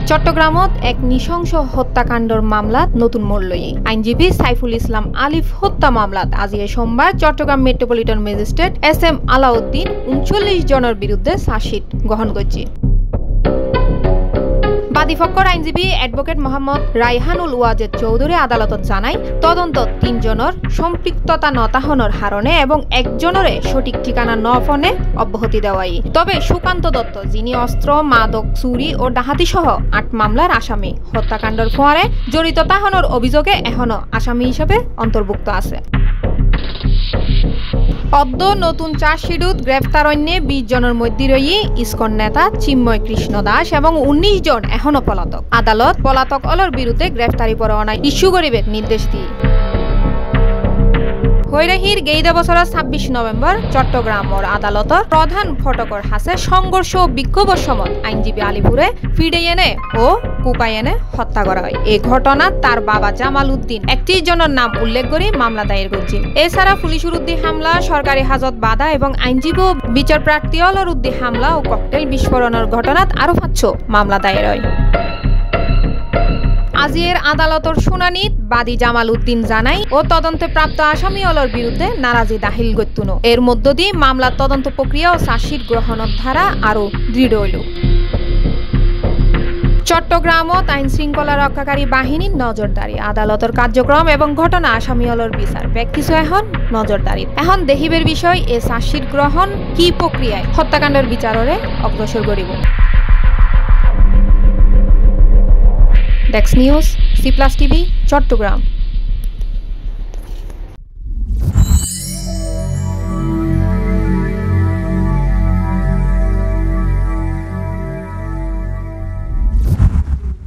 চট্টগ্রামত এক নৃশংস হত্যাকাণ্ডর মামলাত নতুন মোড় লই আইনজীবী সাইফুল ইসলাম আলিফ হত্যা মামলাত আজি সোমবার Chittagong metropolitan magistrate SM Alauddin 39 জনের বিরুদ্ধে চার্জশিট গ্রহণ করেছে। বাদীপক্ষৰ আইনজীবী এডভোকেট মোহাম্মদ রাইহানুল ওয়াজেদ চৌধুরী আদালতত জানায় তদন্ত 3 জনের সম্পৃক্ততা নতাহনের হারণে এবং একজনরে সঠিক ঠিকানা নফনে অব্যাহতি দেওয়াই। তবে সুকান্ত দত্ত যিনি অস্ত্র মাদক চুরি ও ডাহাতি সহ 8 মামলার আসামি হত্যাকাণ্ডের ফোয়ারে জড়িত তাহনের অভিযোগে এখনো আসামি হিসেবে অন্তর্ভুক্ত আছে। অদ্য নতুন চার্জশিটত গ্রেফতার অন্যে 20 জনের মধ্যে রয়ে ইসকন নেতা চিন্ময় কৃষ্ণ দাস এবং 19 জন এখনো পলাতক। আদালত পলাতক অলর বিরুদ্ধে গ্রেফতারি পরোয়ানা ইস্যু করিবে নির্দেশ দিয়ে। হৈরাহির 26 নভেম্বর চট্টগ্রামর আদালতর প্রধান ফটকর হাসে সংঘর্ষ ও বিক্ষোভের সময় আইনজীবী আলিপুরে ফিডে এনে ও কুপাই এনে হত্যা করা হয়। এই ঘটনা তার বাবা জামাল উদ্দিন 31 জনের নাম উল্লেখ করে মামলা দায়ের করছে। এছাড়া পুলিশের উদ্দি হামলা, সরকারি হাজত বাধা এবং আইনজীবী ও বিচার প্রার্থী অলর উদ্দি হামলা ও ককটেল বিস্ফোরণের ঘটনাত আরো 5 মামলা দায়ের হয়। আজিয়ের আদালতর শুনানিত বাদী জামাল উদ্দিন জানাই ও তদন্তে প্রাপ্ত আসামি অলর বিরুদ্ধে নারাজি দাখিল করতুনো। এর মধ্য দিয়ে মামলার তদন্ত প্রক্রিয়া ও চার্জশিট গ্রহণের ধারা আরো দৃঢ় হইল। চট্টগ্রামত আইন শৃঙ্খলা রক্ষাকারী বাহিনীর নজরদারি, আদালতের কার্যক্রম এবং ঘটনা আসামি অলর বিচার কিছু এখন নজরদারি। এখন দেখিবের বিষয় এ চার্জশিট গ্রহণ কি প্রক্রিয়ায় হত্যাকাণ্ডের বিচাররে অগ্রসর করিব। Desk news, C+ TV, Chittagong.